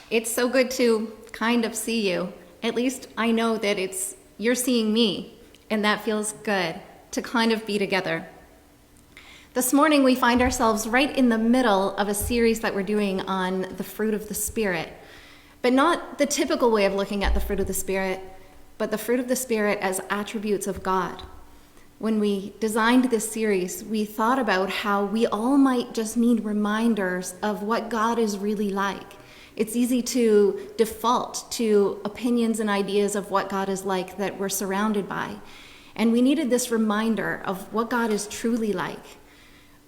It's so good to kind of see you. At least I know that you're seeing me, and that feels good to kind of be together. This morning we find ourselves right in the middle of a series that we're doing on the fruit of the Spirit, but not the typical way of looking at the fruit of the Spirit, but the fruit of the Spirit as attributes of God. When we designed this series, we thought about how we all might just need reminders of what God is really like. It's easy to default to opinions and ideas of what God is like that we're surrounded by. And we needed this reminder of what God is truly like.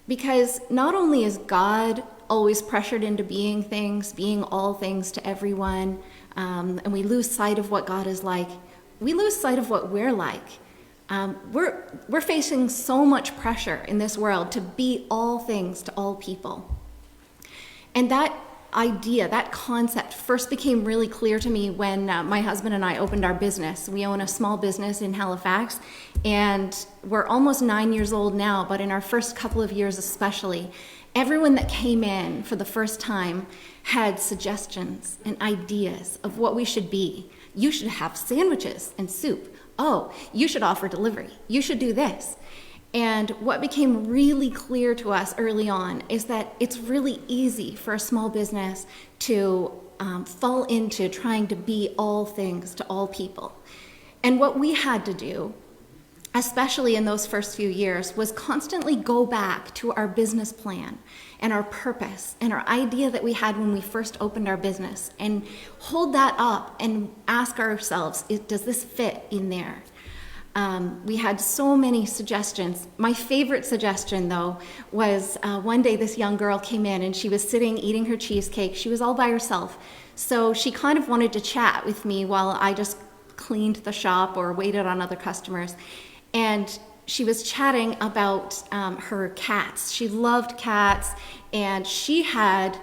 Because not only is God always pressured into being things, being all things to everyone, and we lose sight of what God is like, we lose sight of what we're like. We're facing so much pressure in this world to be all things to all people. And that idea, that concept first became really clear to me when my husband and I opened our business. We own a small business in Halifax, and we're almost 9 years old now, but in our first couple of years especially, everyone that came in for the first time had suggestions and ideas of what we should be. You should have sandwiches and soup. Oh, you should offer delivery. You should do this. And what became really clear to us early on is that it's really easy for a small business to fall into trying to be all things to all people. And what we had to do, especially in those first few years, was constantly go back to our business plan and our purpose and our idea that we had when we first opened our business and hold that up and ask ourselves, does this fit in there? We had so many suggestions. My favorite suggestion, though, was one day this young girl came in and she was sitting eating her cheesecake. She was all by herself. So she kind of wanted to chat with me while I just cleaned the shop or waited on other customers. And she was chatting about her cats. She loved cats, and she had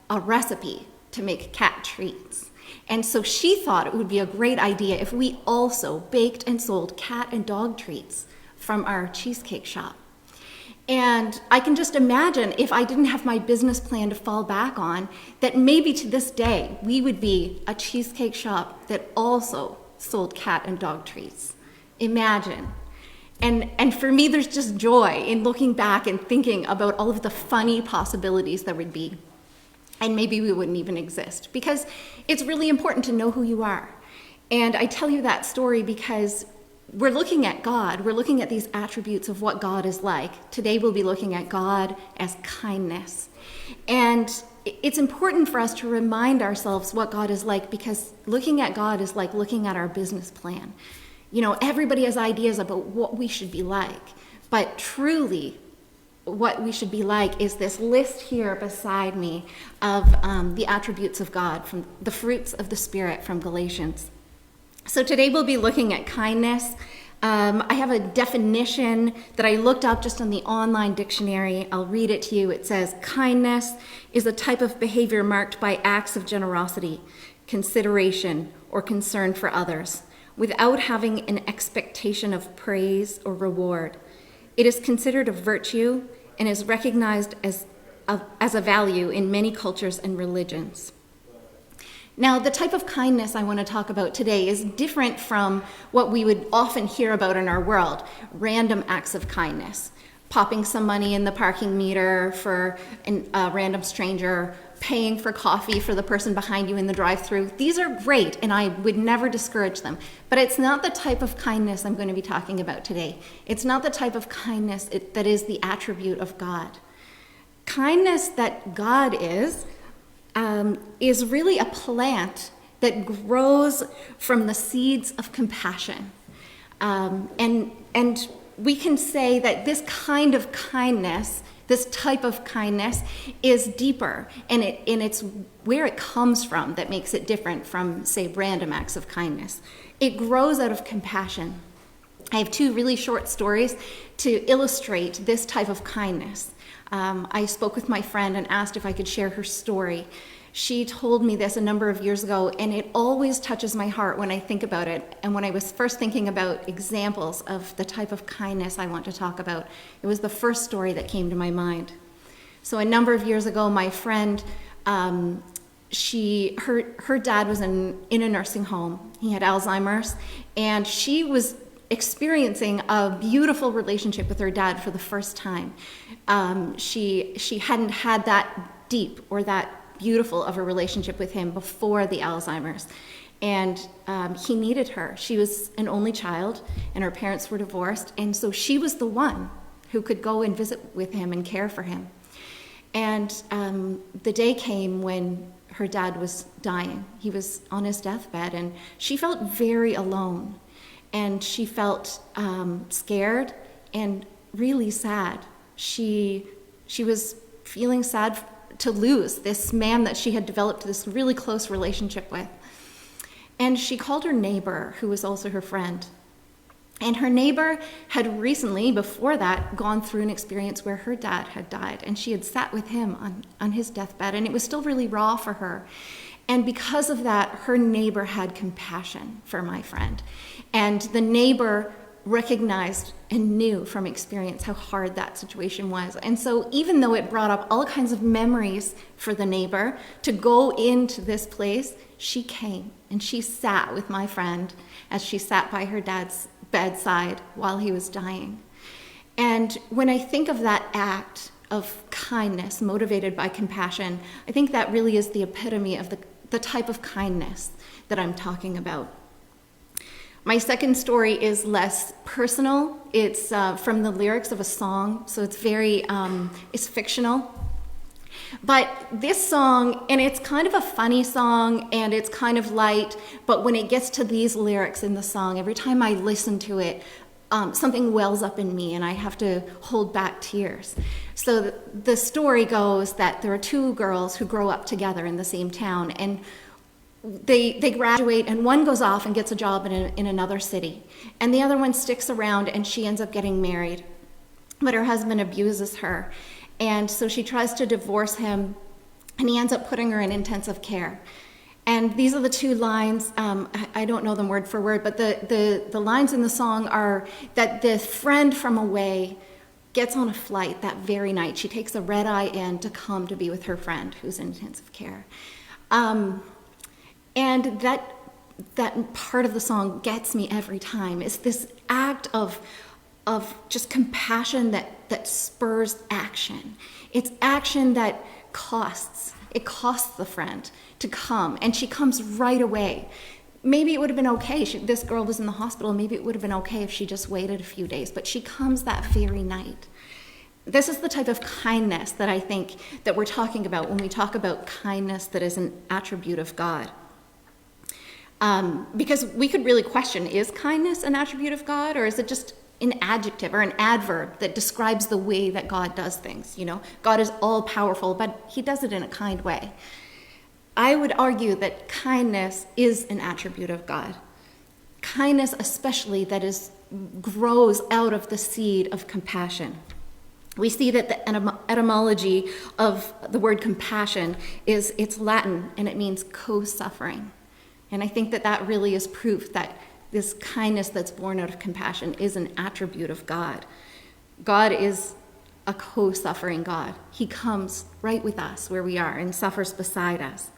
a recipe to make cat treats. And so she thought it would be a great idea if we also baked and sold cat and dog treats from our cheesecake shop. And I can just imagine, if I didn't have my business plan to fall back on, that maybe to this day we would be a cheesecake shop that also sold cat and dog treats. Imagine. And for me, there's just joy in looking back and thinking about all of the funny possibilities there would be. And maybe we wouldn't even exist, because it's really important to know who you are. And I tell you that story because we're looking at God. We're looking at these attributes of what God is like. Today we'll be looking at God as kindness. And it's important for us to remind ourselves what God is like, because looking at God is like looking at our business plan. You know, everybody has ideas about what we should be like, but truly, what we should be like is this list here beside me of the attributes of God, from the fruits of the Spirit from Galatians. So today we'll be looking at kindness. I have a definition that I looked up just on the online dictionary. I'll read it to you. It says, kindness is a type of behavior marked by acts of generosity, consideration, or concern for others, without having an expectation of praise or reward. It is considered a virtue and is recognized as a value in many cultures and religions. Now, the type of kindness I want to talk about today is different from what we would often hear about in our world, random acts of kindness. Popping some money in the parking meter for a random stranger, paying for coffee for the person behind you in the drive-thru. These are great, and I would never discourage them. But it's not the type of kindness I'm going to be talking about today. It's not the type of kindness that is the attribute of God. Kindness that God is really a plant that grows from the seeds of compassion. And we can say that this kind of kindness, this type of kindness, is deeper, and it's where it comes from that makes it different from, say, random acts of kindness. It grows out of compassion. I have two really short stories to illustrate this type of kindness. I spoke with my friend and asked if I could share her story. She told me this a number of years ago, and it always touches my heart when I think about it. And when I was first thinking about examples of the type of kindness I want to talk about, it was the first story that came to my mind. So a number of years ago, my friend her dad was in a nursing home. He had Alzheimer's, and she was experiencing a beautiful relationship with her dad for the first time. She hadn't had that deep or that beautiful of a relationship with him before the Alzheimer's. And he needed her. She was an only child, and her parents were divorced, and so she was the one who could go and visit with him and care for him. And the day came when her dad was dying. He was on his deathbed, and she felt very alone. And she felt scared and really sad. She was feeling sad to lose this man that she had developed this really close relationship with. And she called her neighbor, who was also her friend. And her neighbor had recently, before that, gone through an experience where her dad had died, and she had sat with him on his deathbed, and it was still really raw for her. And because of that, her neighbor had compassion for my friend. And the neighbor recognized and knew from experience how hard that situation was. And so even though it brought up all kinds of memories for the neighbor to go into this place, she came and she sat with my friend as she sat by her dad's bedside while he was dying. And when I think of that act of kindness motivated by compassion, I think that really is the epitome of the type of kindness that I'm talking about. My second story is less personal. It's from the lyrics of a song, so it's it's fictional. But this song, and it's kind of a funny song, and it's kind of light, but when it gets to these lyrics in the song, every time I listen to it, something wells up in me, and I have to hold back tears. So the story goes that there are two girls who grow up together in the same town, and they graduate, and one goes off and gets a job in another city, and the other one sticks around, and she ends up getting married, but her husband abuses her, and so she tries to divorce him, and he ends up putting her in intensive care. And these are the two lines, I don't know them word for word, but the lines in the song are that the friend from away gets on a flight that very night. She takes a red-eye in to come to be with her friend who's in intensive care. And that part of the song gets me every time. It's this act of just compassion that spurs action. It's action that costs. It costs the friend to come, and she comes right away. Maybe it would have been okay. This girl was in the hospital. Maybe it would have been okay if she just waited a few days, but she comes that very night. This is the type of kindness that I think that we're talking about when we talk about kindness that is an attribute of God. Because we could really question, is kindness an attribute of God, or is it just an adjective or an adverb that describes the way that God does things? You know, God is all powerful, but he does it in a kind way. I would argue that kindness is an attribute of God. Kindness especially that grows out of the seed of compassion. We see that the etymology of the word compassion it's Latin, and it means co-suffering. And I think that really is proof that this kindness that's born out of compassion is an attribute of God. God is a co-suffering God. He comes right with us where we are and suffers beside us.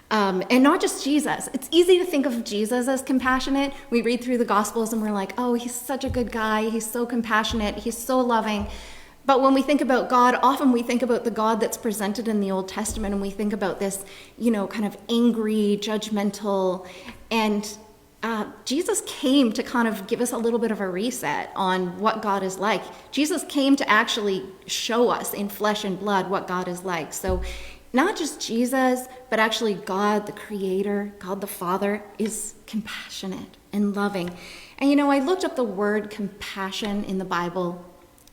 And not just Jesus. It's easy to think of Jesus as compassionate. We read through the Gospels and we're like, oh, he's such a good guy. He's so compassionate. He's so loving. But when we think about God, often we think about the God that's presented in the Old Testament, and we think about this, kind of angry, judgmental, and Jesus came to kind of give us a little bit of a reset on what God is like. Jesus came to actually show us in flesh and blood what God is like. So not just Jesus, but actually God, the Creator, God the Father, is compassionate and loving. And I looked up the word compassion in the Bible,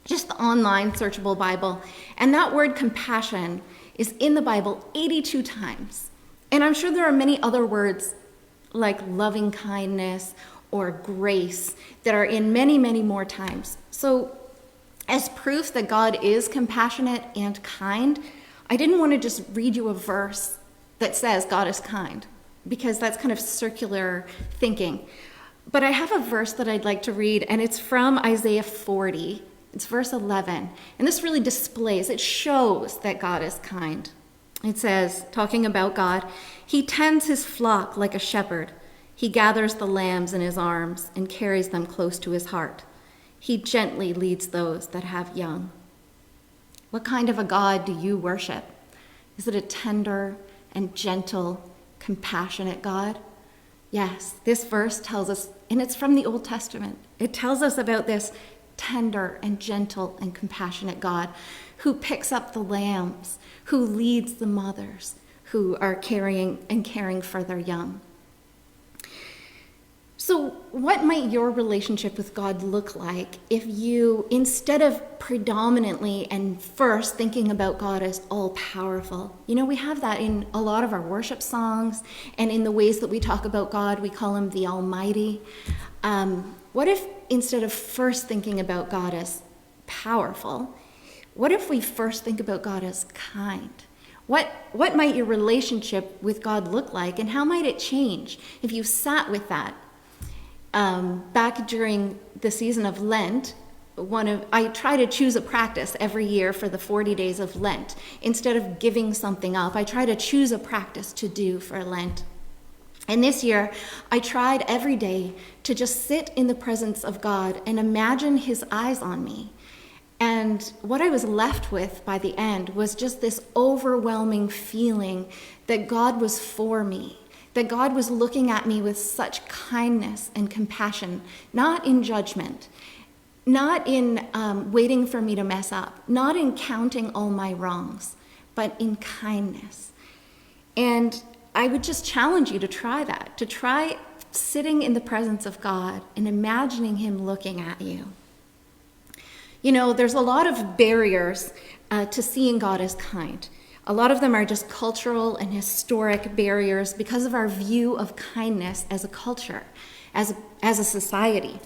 just the online searchable Bible, and that word compassion is in the Bible 82 times. And I'm sure there are many other words like loving kindness or grace that are in many, many more times. So as proof that God is compassionate and kind, I didn't want to just read you a verse that says God is kind, because that's kind of circular thinking. But I have a verse that I'd like to read, and it's from Isaiah 40. It's verse 11. And this really displays, it shows that God is kind. It says, talking about God, he tends his flock like a shepherd. He gathers the lambs in his arms and carries them close to his heart. He gently leads those that have young. What kind of a God do you worship? Is it a tender and gentle, compassionate God? Yes, this verse tells us, and it's from the Old Testament, it tells us about this tender and gentle and compassionate God who picks up the lambs, who leads the mothers who are carrying and caring for their young. So what might your relationship with God look like if you, instead of predominantly and first thinking about God as all-powerful, we have that in a lot of our worship songs and in the ways that we talk about God, we call him the Almighty. What if instead of first thinking about God as powerful, what if we first think about God as kind? What might your relationship with God look like, and how might it change if you sat with that? Back during the season of Lent, I try to choose a practice every year for the 40 days of Lent. Instead of giving something up, I try to choose a practice to do for Lent. And this year, I tried every day to just sit in the presence of God and imagine his eyes on me. And what I was left with by the end was just this overwhelming feeling that God was for me, that God was looking at me with such kindness and compassion, not in judgment, not in waiting for me to mess up, not in counting all my wrongs, but in kindness. And I would just challenge you to try that, to try sitting in the presence of God and imagining him looking at you. There's a lot of barriers to seeing God as kind. A lot of them are just cultural and historic barriers because of our view of kindness as a culture, as a society.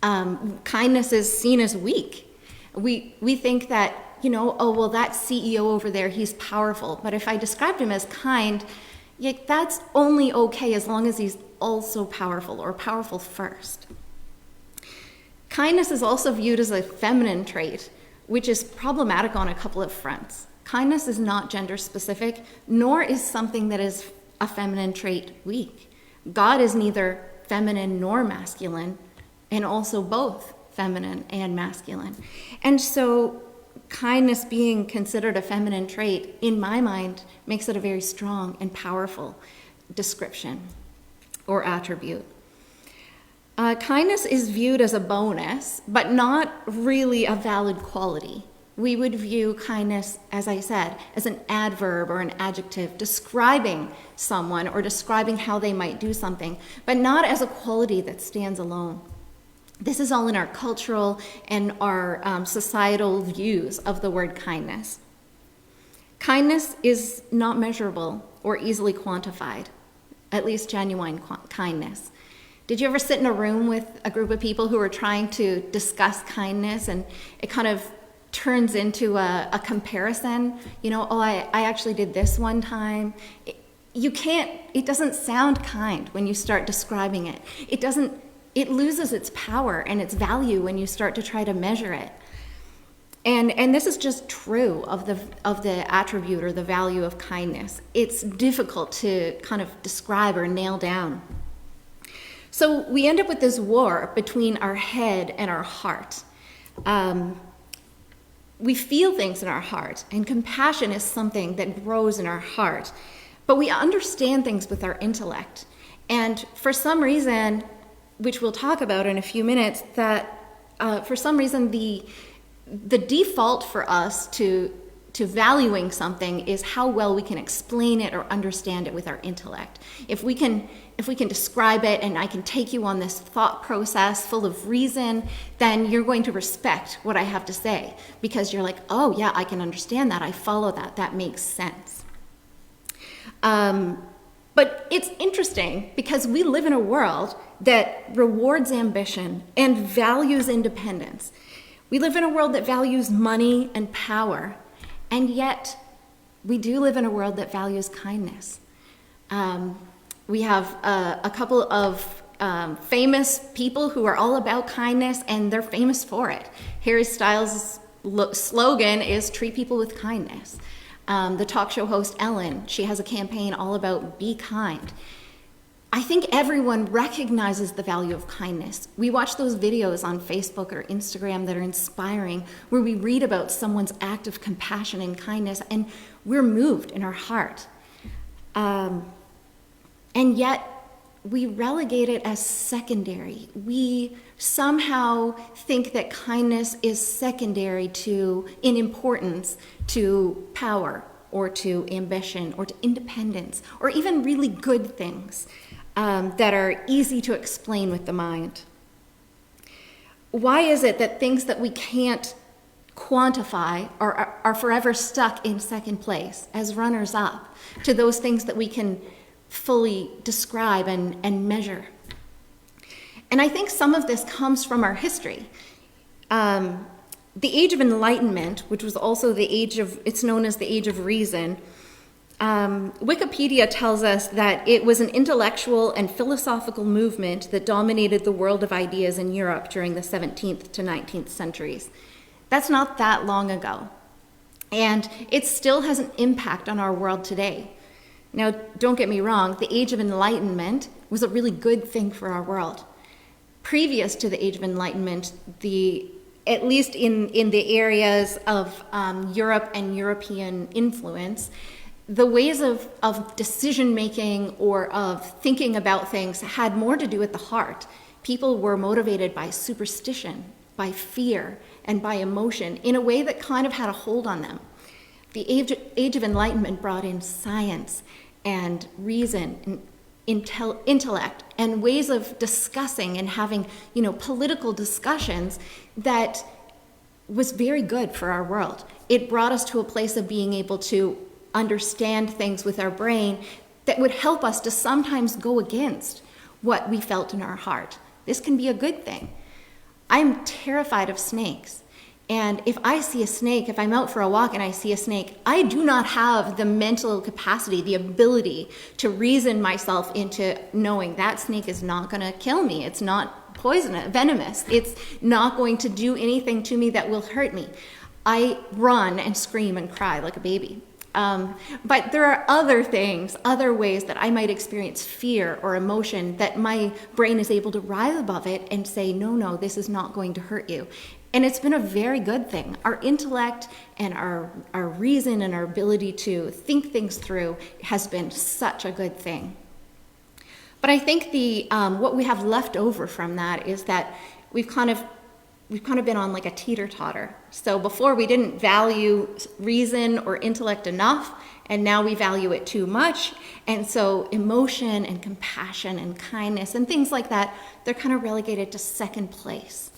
Kindness is seen as weak. We think that, that CEO over there, he's powerful. But if I described him as kind, that's only okay as long as he's also powerful or powerful first. Kindness is also viewed as a feminine trait, which is problematic on a couple of fronts. Kindness is not gender specific, nor is something that is a feminine trait weak. God is neither feminine nor masculine, and also both feminine and masculine. And so kindness being considered a feminine trait, in my mind, makes it a very strong and powerful description or attribute. Kindness is viewed as a bonus, but not really a valid quality. We would view kindness, as I said, as an adverb or an adjective describing someone or describing how they might do something, but not as a quality that stands alone. This is all in our cultural and our societal views of the word kindness. Kindness is not measurable or easily quantified, at least genuine kindness. Did you ever sit in a room with a group of people who are trying to discuss kindness and it kind of turns into a comparison? I actually did this one time. It doesn't sound kind when you start describing it. It loses its power and its value when you start to try to measure it. And this is just true of the attribute or the value of kindness. It's difficult to kind of describe or nail down. So we end up with this war between our head and our heart. We feel things in our heart, and compassion is something that grows in our heart. But we understand things with our intellect. And for some reason, which we'll talk about in a few minutes, that for some reason the default for us to valuing something is how well we can explain it or understand it with our intellect. If we can describe it and I can take you on this thought process full of reason, then you're going to respect what I have to say because you're like, oh yeah, I can understand that. I follow that. That makes sense. But it's interesting because we live in a world that rewards ambition and values independence. We live in a world that values money and power, and yet we do live in a world that values kindness. We have a couple of famous people who are all about kindness, and they're famous for it. Harry Styles' slogan is "Treat people with kindness." The talk show host Ellen, she has a campaign all about be kind. I think everyone recognizes the value of kindness. We watch those videos on Facebook or Instagram that are inspiring, where we read about someone's act of compassion and kindness, and we're moved in our heart. And yet, we relegate it as secondary. We somehow think that kindness is secondary in importance to power or to ambition or to independence or even really good things that are easy to explain with the mind. Why is it that things that we can't quantify are forever stuck in second place as runners up to those things that we can fully describe and measure? And I think some of this comes from our history. The Age of Enlightenment, which was also it's known as the Age of Reason, Wikipedia tells us that it was an intellectual and philosophical movement that dominated the world of ideas in Europe during the 17th to 19th centuries. That's not that long ago. And it still has an impact on our world today. Now, don't get me wrong, the Age of Enlightenment was a really good thing for our world. Previous to the Age of Enlightenment, at least in the areas of Europe and European influence, the ways of decision-making or of thinking about things had more to do with the heart. People were motivated by superstition, by fear, and by emotion in a way that kind of had a hold on them. The Age of Enlightenment brought in science and reason and intellect and ways of discussing and having, political discussions that was very good for our world. It brought us to a place of being able to understand things with our brain that would help us to sometimes go against what we felt in our heart. This can be a good thing. I'm terrified of snakes. And if I see a snake, if I'm out for a walk and I see a snake, I do not have the mental capacity, the ability to reason myself into knowing that snake is not going to kill me. It's not poisonous, venomous. It's not going to do anything to me that will hurt me. I run and scream and cry like a baby. But there are other things, other ways that I might experience fear or emotion that my brain is able to rise above it and say, no, this is not going to hurt you. And it's been a very good thing. Our intellect and our reason and our ability to think things through has been such a good thing. But I think what we have left over from that is that we've kind of been on like a teeter-totter. So before we didn't value reason or intellect enough, and now we value it too much. And so emotion and compassion and kindness and things like that, they're kind of relegated to second place.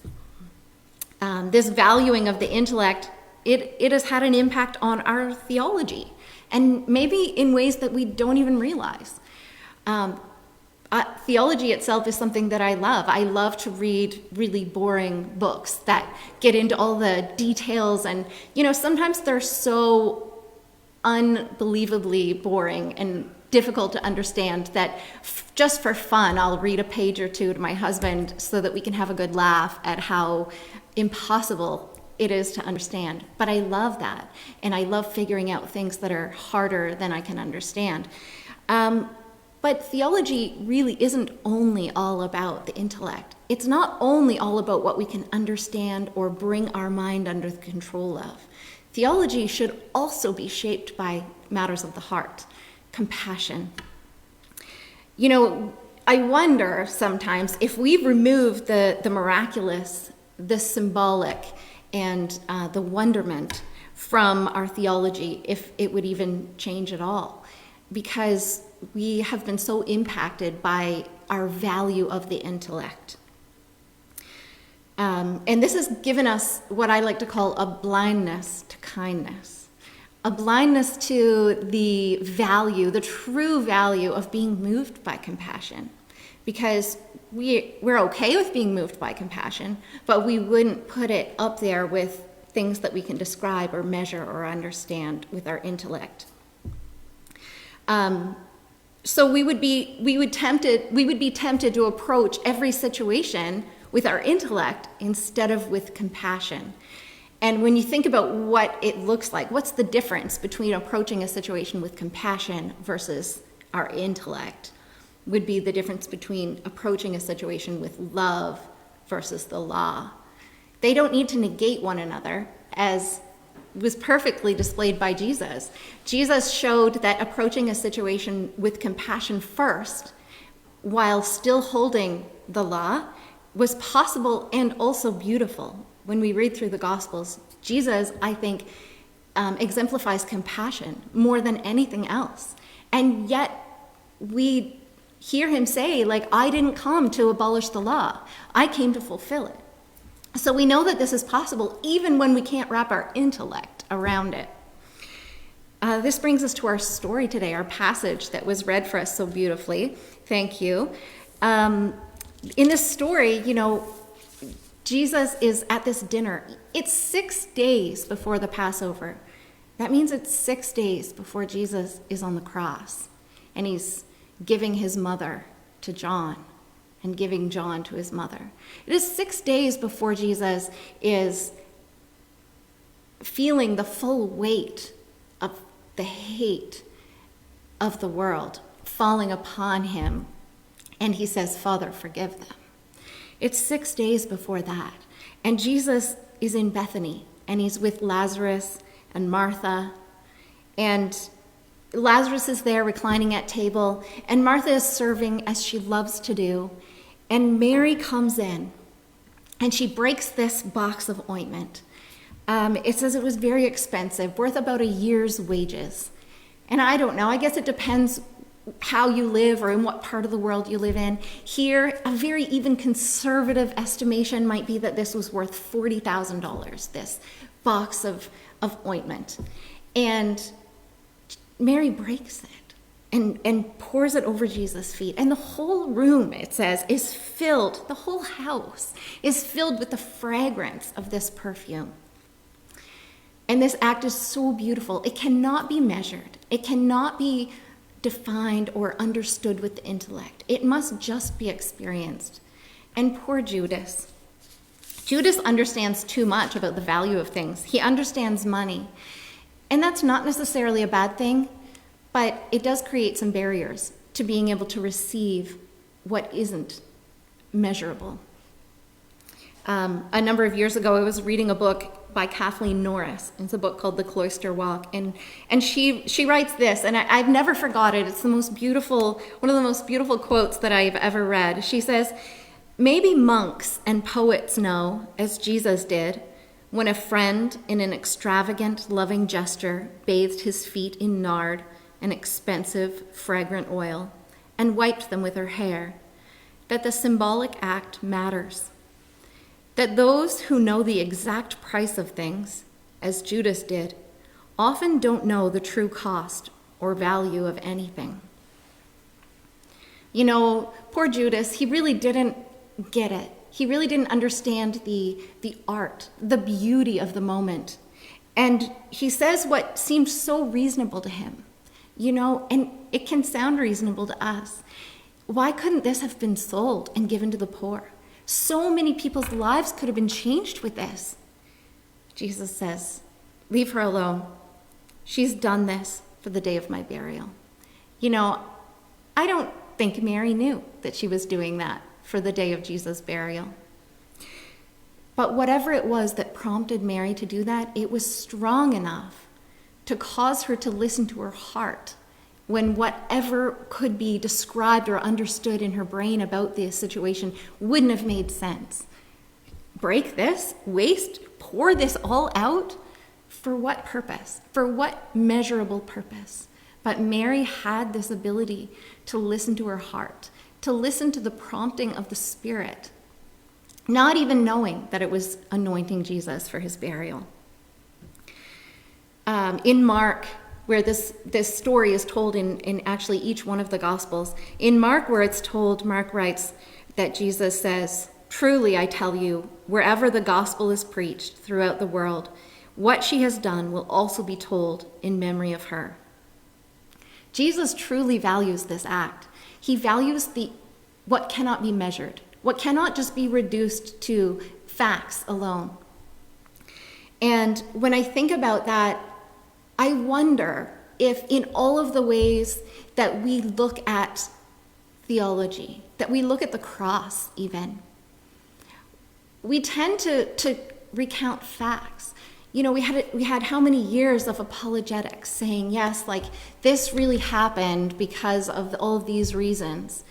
This valuing of the intellect, it has had an impact on our theology, and maybe in ways that we don't even realize. Theology itself is something that I love. I love to read really boring books that get into all the details, and sometimes they're so unbelievably boring and difficult to understand that just for fun, I'll read a page or two to my husband so that we can have a good laugh at how impossible it is to understand. But I love that, and I love figuring out things that are harder than I can understand. But theology really isn't only all about the intellect. It's not only all about what we can understand or bring our mind under the control of. Theology should also be shaped by matters of the heart, compassion. I wonder sometimes if we remove the miraculous, the symbolic, and the wonderment from our theology, if it would even change at all. Because we have been so impacted by our value of the intellect. And this has given us what I like to call a blindness to kindness, a blindness to the value, the true value of being moved by compassion. Because we're okay with being moved by compassion, but we wouldn't put it up there with things that we can describe or measure or understand with our intellect. So we would be tempted to approach every situation with our intellect instead of with compassion. And when you think about what it looks like, what's the difference between approaching a situation with compassion versus our intellect, would be the difference between approaching a situation with love versus the law. They don't need to negate one another, as was perfectly displayed by Jesus. Jesus showed that approaching a situation with compassion first, while still holding the law, was possible and also beautiful. When we read through the Gospels, Jesus, I think, exemplifies compassion more than anything else. And yet we hear him say, like, I didn't come to abolish the law. I came to fulfill it. So we know that this is possible even when we can't wrap our intellect around it. This brings us to our story today, our passage that was read for us so beautifully. Thank you. In this story, Jesus is at this dinner. It's 6 days before the Passover. That means it's 6 days before Jesus is on the cross. And he's giving his mother to John and giving John to his mother. It is 6 days before Jesus is feeling the full weight of the hate of the world falling upon him. And he says, Father, forgive them. It's 6 days before that. And Jesus is in Bethany, and he's with Lazarus and Martha. And Lazarus is there reclining at table, and Martha is serving as she loves to do. And Mary comes in, and she breaks this box of ointment. It says it was very expensive, worth about a year's wages. And I don't know, I guess it depends how you live or in what part of the world you live in. Here, a very even conservative estimation might be that this was worth $40,000, this box of ointment. And Mary breaks it and pours it over Jesus' feet. And the whole room, it says, is filled, the whole house is filled with the fragrance of this perfume. And this act is so beautiful. It cannot be measured. It cannot be defined or understood with the intellect. It must just be experienced. And poor Judas. Judas understands too much about the value of things. He understands money. And that's not necessarily a bad thing, but it does create some barriers to being able to receive what isn't measurable. A number of years ago, I was reading a book by Kathleen Norris. It's a book called The Cloister Walk. And she writes this, and I've never forgot it. It's one of the most beautiful quotes that I've ever read. She says, maybe monks and poets know, as Jesus did, when a friend in an extravagant, loving gesture bathed his feet in nard, an expensive, fragrant oil, and wiped them with her hair, that the symbolic act matters. That those who know the exact price of things, as Judas did, often don't know the true cost or value of anything. Poor Judas, he really didn't get it. He really didn't understand the art, the beauty of the moment. And he says what seemed so reasonable to him, and it can sound reasonable to us. Why couldn't this have been sold and given to the poor? So many people's lives could have been changed with this. Jesus says, leave her alone. She's done this for the day of my burial. I don't think Mary knew that she was doing that for the day of Jesus' burial. But whatever it was that prompted Mary to do that, it was strong enough to cause her to listen to her heart when whatever could be described or understood in her brain about the situation wouldn't have made sense. Break this, waste, pour this all out? For what purpose? For what measurable purpose? But Mary had this ability to listen to her heart, to listen to the prompting of the Spirit, not even knowing that it was anointing Jesus for his burial. In Mark, where this story is told in actually each one of the Gospels. In Mark, where it's told, Mark writes that Jesus says, truly, I tell you, wherever the gospel is preached throughout the world, what she has done will also be told in memory of her. Jesus truly values this act. He values what cannot be measured, what cannot just be reduced to facts alone. And when I think about that, I wonder if in all of the ways that we look at theology, that we look at the cross even, we tend to recount facts. You know, we had how many years of apologetics saying, yes, like this really happened because of all of these reasons.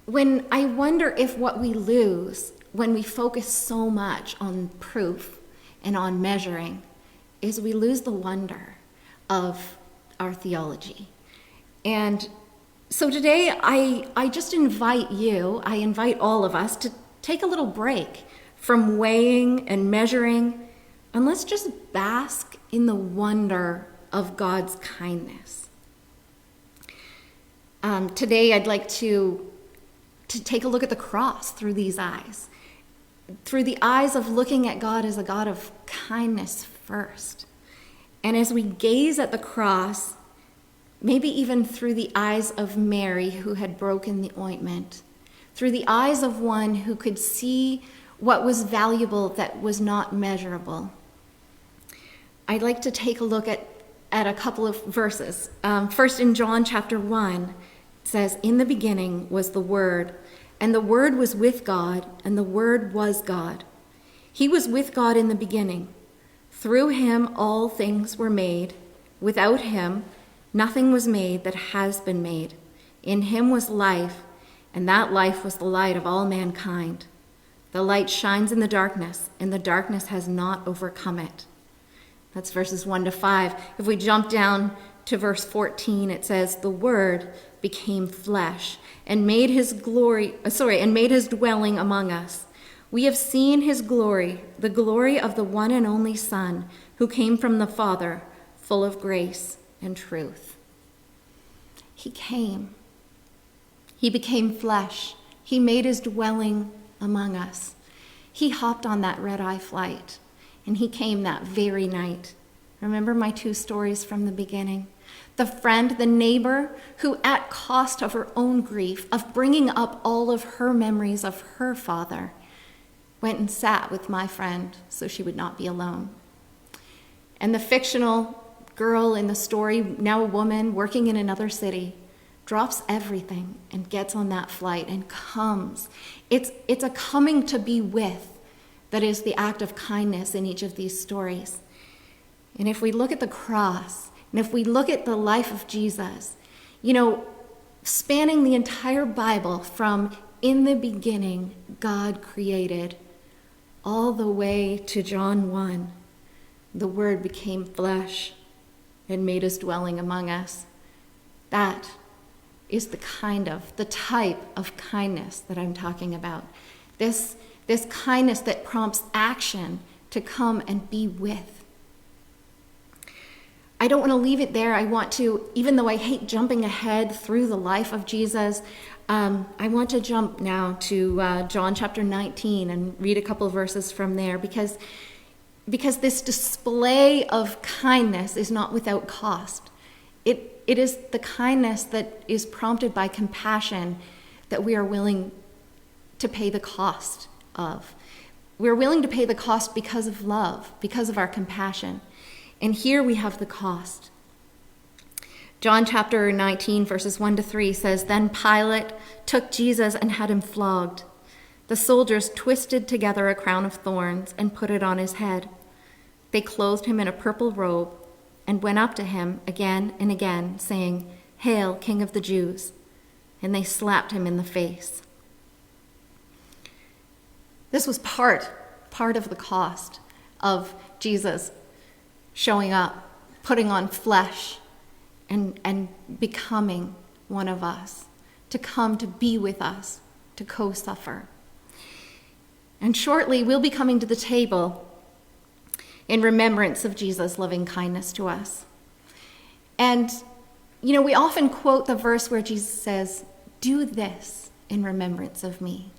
When I wonder if what we lose when we focus so much on proof and on measuring is we lose the wonder of our theology. And so today I just invite you, I invite all of us to take a little break from weighing and measuring, and let's just bask in the wonder of God's kindness. Today I'd like to take a look at the cross through these eyes, through the eyes of looking at God as a God of kindness first. And as we gaze at the cross, maybe even through the eyes of Mary, who had broken the ointment, through the eyes of one who could see what was valuable that was not measurable. I'd like to take a look at a couple of verses. First, in John chapter 1, it says, "In the beginning was the Word, and the Word was with God, and the Word was God. He was with God in the beginning. Through him all things were made. Without him nothing was made that has been made. In him was life, and that life was the light of all mankind. The light shines in the darkness, and the darkness has not overcome it." That's verses 1 to 5. If we jump down to verse 14, it says, "The Word became flesh and made his dwelling among us. We have seen his glory, the glory of the one and only Son, who came from the Father, full of grace and truth." He came. He became flesh. He made his dwelling among us. He hopped on that red-eye flight, and he came that very night. Remember my two stories from the beginning? The friend, the neighbor, who at cost of her own grief, of bringing up all of her memories of her father, went and sat with my friend so she would not be alone. And the fictional girl in the story, now a woman working in another city, drops everything and gets on that flight and comes. It's a coming to be with that is the act of kindness in each of these stories. And if we look at the cross, and if we look at the life of Jesus, you know, spanning the entire Bible from in the beginning, God created, all the way to John 1, the Word became flesh and made his dwelling among us. That is the type of kindness that I'm talking about. This kindness that prompts action to come and be with. I don't want to leave it there. I want to, even though I hate jumping ahead through the life of Jesus, I want to jump now to John chapter 19 and read a couple of verses from there, because this display of kindness is not without cost. It is the kindness that is prompted by compassion that we are willing to pay the cost of. We're willing to pay the cost because of love, because of our compassion. And here we have the cost. John chapter 19, verses 1 to 3 says, "Then Pilate took Jesus and had him flogged. The soldiers twisted together a crown of thorns and put it on his head. They clothed him in a purple robe and went up to him again and again, saying, 'Hail, King of the Jews!' And they slapped him in the face." This was part of the cost of Jesus showing up, putting on flesh, and becoming one of us, to come to be with us, to co-suffer. And shortly, we'll be coming to the table in remembrance of Jesus' loving kindness to us. And, you know, we often quote the verse where Jesus says, "Do this in remembrance of me."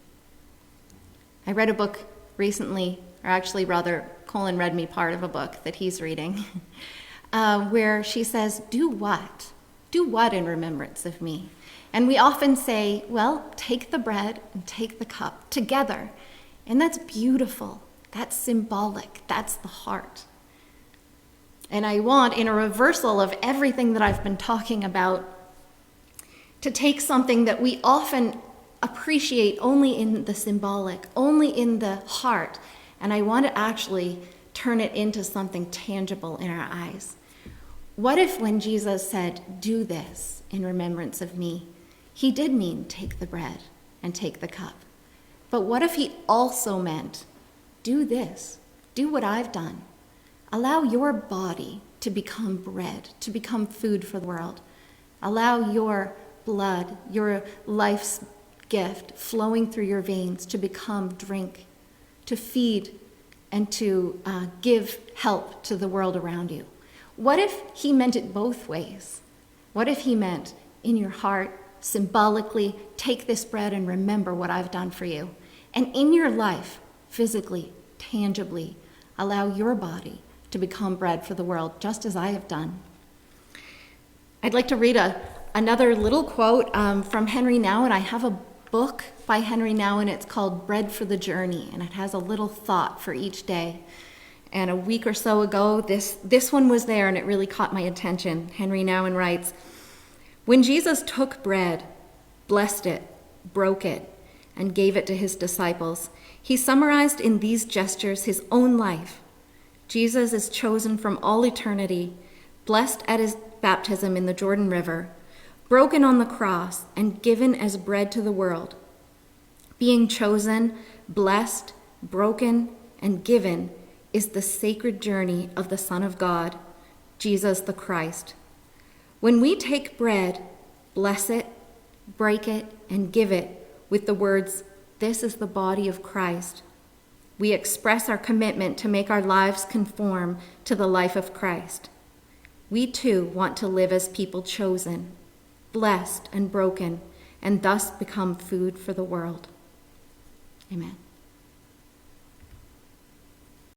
I read a book recently, or actually rather, Colin read me part of a book that he's reading, where she says, "Do what? Do what in remembrance of me?" And we often say, well, take the bread and take the cup together. And that's beautiful. That's symbolic. That's the heart. And I want, in a reversal of everything that I've been talking about, to take something that we often appreciate only in the symbolic, only in the heart, and I want to actually turn it into something tangible in our eyes. What if when Jesus said, "Do this in remembrance of me," he did mean take the bread and take the cup? But what if he also meant, do this, do what I've done. Allow your body to become bread, to become food for the world. Allow your blood, your life's gift flowing through your veins to become drink, to feed and to give help to the world around you. What if he meant it both ways? What if he meant in your heart, symbolically, take this bread and remember what I've done for you? And in your life, physically, tangibly, allow your body to become bread for the world, just as I have done. I'd like to read another little quote from Henry Nouwen. I have a book by Henry Nouwen. It's called Bread for the Journey, and it has a little thought for each day. And a week or so ago, this one was there, and it really caught my attention. Henry Nouwen writes, "When Jesus took bread, blessed it, broke it, and gave it to his disciples, he summarized in these gestures his own life. Jesus is chosen from all eternity, blessed at his baptism in the Jordan River, broken on the cross, and given as bread to the world. Being chosen, blessed, broken, and given is the sacred journey of the Son of God, Jesus the Christ. When we take bread, bless it, break it, and give it with the words, 'This is the body of Christ,' we express our commitment to make our lives conform to the life of Christ. We too want to live as people chosen, blessed and broken, and thus become food for the world." Amen.